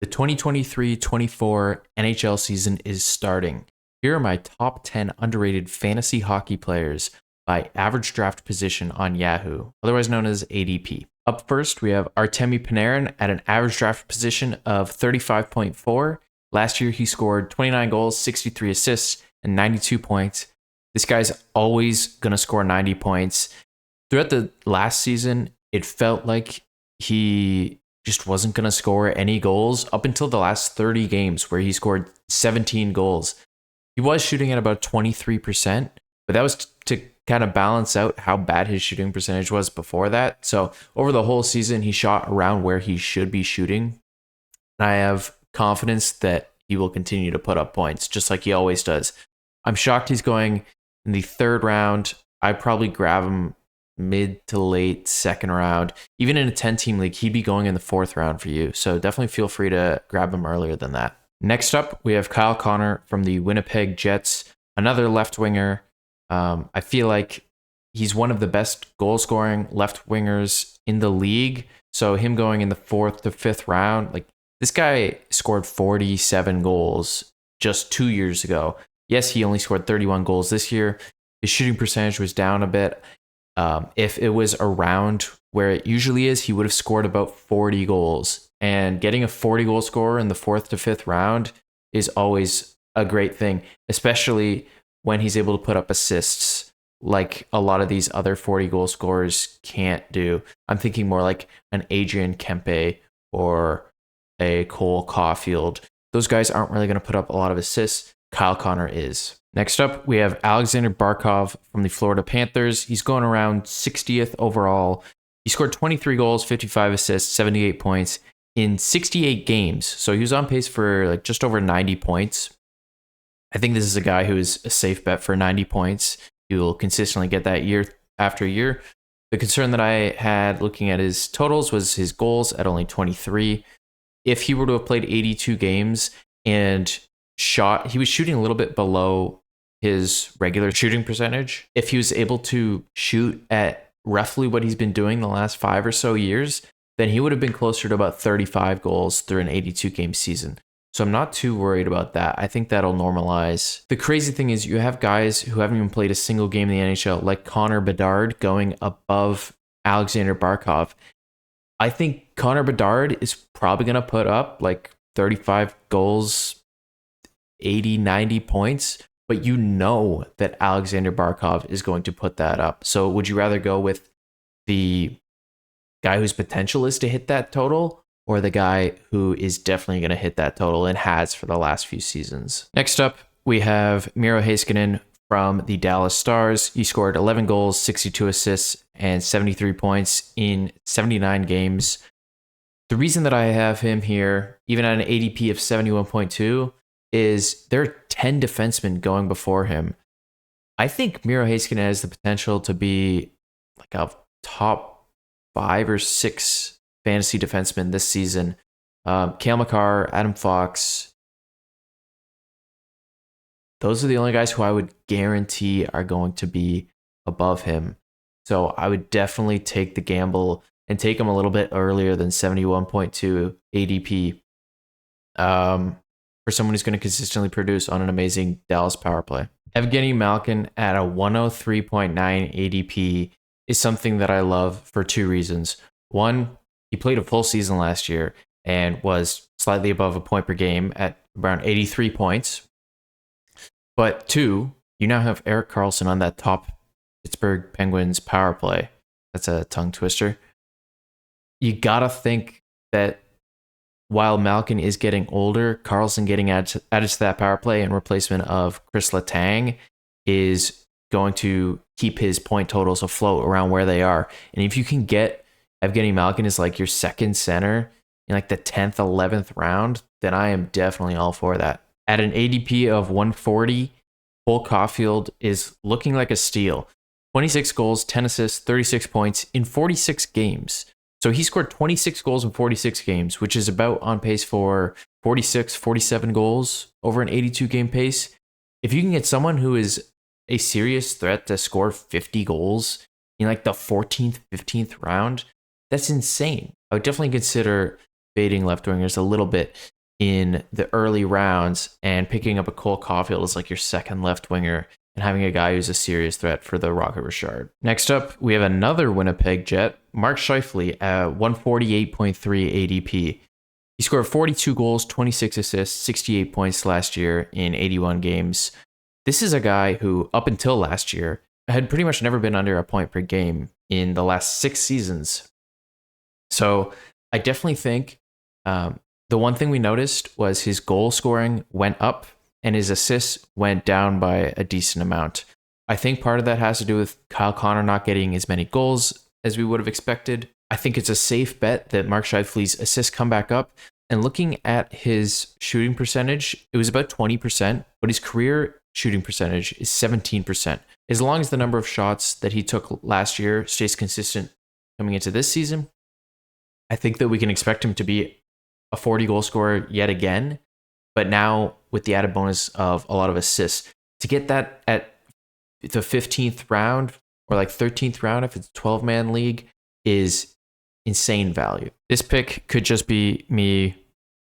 The 2023-24 NHL season is starting. Here are my top 10 underrated fantasy hockey players by average draft position on Yahoo, otherwise known as ADP. Up first, we have Artemi Panarin at an average draft position of 35.4. Last year, he scored 29 goals, 63 assists, and 92 points. This guy's always going to score 90 points. Throughout the last season, it felt like he just wasn't going to score any goals up until the last 30 games where he scored 17 goals. He was shooting at about 23%, but that was to kind of balance out how bad his shooting percentage was before that. So over the whole season, he shot around where he should be shooting. And I have confidence that he will continue to put up points, just like he always does. I'm shocked he's going in the third round. I'd probably grab him mid to late second round. Even in a 10-team league, he'd be going in the fourth round for you. So definitely feel free to grab him earlier than that. Next up, we have Kyle Connor from the Winnipeg Jets, another left winger. I feel like he's one of the best goal-scoring left wingers in the league. So him going in the fourth to fifth round, like this guy scored 47 goals just 2 years ago. Yes, he only scored 31 goals this year. His shooting percentage was down a bit. If it was around where it usually is, he would have scored about 40 goals. And getting a 40-goal scorer in the fourth to fifth round is always a great thing, especially when he's able to put up assists like a lot of these other 40-goal scorers can't do. I'm thinking more like an Adrian Kempe or a Cole Caufield. Those guys aren't really going to put up a lot of assists. Kyle Connor is. Next up, we have Aleksander Barkov from the Florida Panthers. He's going around 60th overall. He scored 23 goals, 55 assists, 78 points in 68 games. So he was on pace for like just over 90 points. I think this is a guy who is a safe bet for 90 points. He will consistently get that year after year. The concern that I had looking at his totals was his goals at only 23. If he were to have played 82 games and he was shooting a little bit below his regular shooting percentage. If he was able to shoot at roughly what he's been doing the last 5 or so years, then he would have been closer to about 35 goals through an 82 game season. So I'm not too worried about that. I think that'll normalize. The crazy thing is you have guys who haven't even played a single game in the NHL, like Connor Bedard, going above Aleksander Barkov. I think Connor Bedard is probably going to put up like 35 goals, 80, 90 points, but you know that Aleksander Barkov is going to put that up. So would you rather go with the guy whose potential is to hit that total or the guy who is definitely going to hit that total and has for the last few seasons? Next up, we have Miro Heiskanen from the Dallas Stars. He scored 11 goals, 62 assists, and 73 points in 79 games. The reason that I have him here, even at an ADP of 71.2, is there are 10 defensemen going before him. I think Miro Heiskanen has the potential to be like a top 5 or 6 fantasy defenseman this season. Cale Makar, Adam Fox. Those are the only guys who I would guarantee are going to be above him. So I would definitely take the gamble and take him a little bit earlier than 71.2 ADP. For someone who's going to consistently produce on an amazing Dallas power play. Evgeni Malkin at a 103.9 ADP is something that I love for 2 reasons. One, he played a full season last year and was slightly above a point per game at around 83 points. But 2, you now have Erik Karlsson on that top Pittsburgh Penguins power play. That's a tongue twister. You got to think that while Malkin is getting older, Karlsson getting added to that power play in replacement of Chris Letang is going to keep his point totals afloat around where they are. And if you can get Evgeni Malkin as like your second center in like the 10th, 11th round, then I am definitely all for that. At an ADP of 140, Cole Caufield is looking like a steal. 26 goals, 10 assists, 36 points in 46 games. So he scored 26 goals in 46 games, which is about on pace for 46, 47 goals over an 82-game pace. If you can get someone who is a serious threat to score 50 goals in like the 14th, 15th round, that's insane. I would definitely consider fading left wingers a little bit in the early rounds, and picking up a Cole Caufield is like your second left winger, and having a guy who's a serious threat for the Rocket Richard. Next up, we have another Winnipeg Jet, Mark Scheifele at 148.3 ADP. He scored 42 goals, 26 assists, 68 points last year in 81 games. This is a guy who, up until last year, had pretty much never been under a point per game in the last 6 seasons. So I definitely think the one thing we noticed was his goal scoring went up and his assists went down by a decent amount. I think part of that has to do with Kyle Connor not getting as many goals as we would have expected. I think it's a safe bet that Mark Scheifele's assists come back up. And looking at his shooting percentage, it was about 20%, but his career shooting percentage is 17%. As long as the number of shots that he took last year stays consistent coming into this season, I think that we can expect him to be a 40 goal scorer yet again, but now with the added bonus of a lot of assists. To get that at the 15th round or like 13th round, if it's a 12-man league, is insane value. This pick could just be me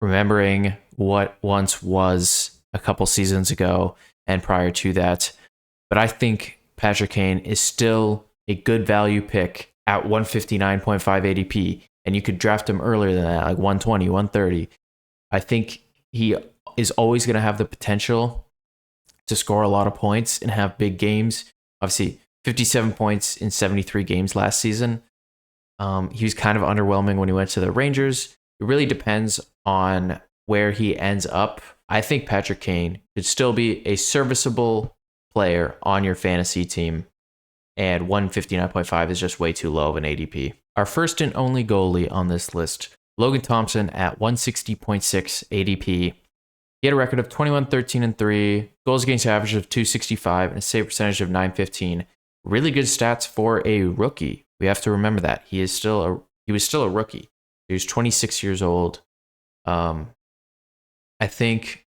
remembering what once was a couple seasons ago and prior to that, but I think Patrick Kane is still a good value pick at 159.5 ADP. And you could draft him earlier than that, like 120, 130. I think he is always going to have the potential to score a lot of points and have big games. Obviously, 57 points in 73 games last season. He was kind of underwhelming when he went to the Rangers. It really depends on where he ends up. I think Patrick Kane could still be a serviceable player on your fantasy team, and 159.5 is just way too low of an ADP. Our first and only goalie on this list, Logan Thompson at 160.6 ADP. He had a record of 21, 13, and 3, goals against average of 265, and a save percentage of 915. Really good stats for a rookie. We have to remember that. He was still a rookie. He was 26 years old. I think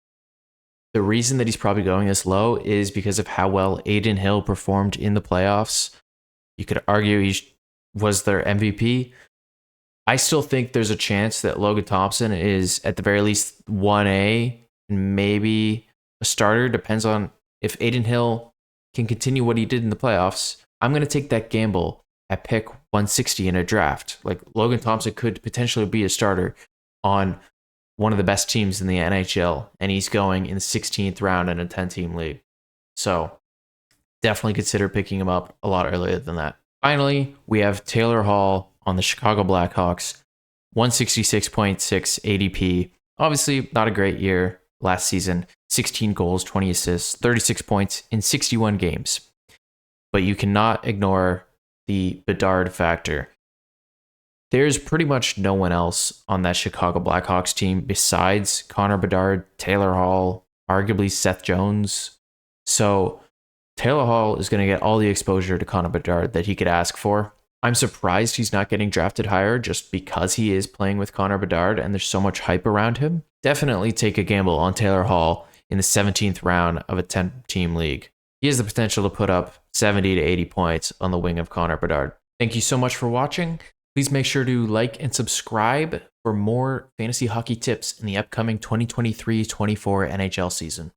the reason that he's probably going this low is because of how well Adin Hill performed in the playoffs. You could argue he was their MVP. I still think there's a chance that Logan Thompson is at the very least 1A and maybe a starter. Depends on if Adin Hill can continue what he did in the playoffs. I'm going to take that gamble at pick 160 in a draft. Like, Logan Thompson could potentially be a starter on one of the best teams in the NHL, and he's going in the 16th round in a 10-team league. So definitely consider picking him up a lot earlier than that. Finally, we have Taylor Hall on the Chicago Blackhawks, 166.6 ADP. Obviously, not a great year last season. 16 goals, 20 assists, 36 points in 61 games. But you cannot ignore the Bedard factor. There's pretty much no one else on that Chicago Blackhawks team besides Connor Bedard, Taylor Hall, arguably Seth Jones. So Taylor Hall is going to get all the exposure to Connor Bedard that he could ask for. I'm surprised he's not getting drafted higher just because he is playing with Connor Bedard and there's so much hype around him. Definitely take a gamble on Taylor Hall in the 17th round of a 10-team league. He has the potential to put up 70 to 80 points on the wing of Connor Bedard. Thank you so much for watching. Please make sure to like and subscribe for more fantasy hockey tips in the upcoming 2023-24 NHL season.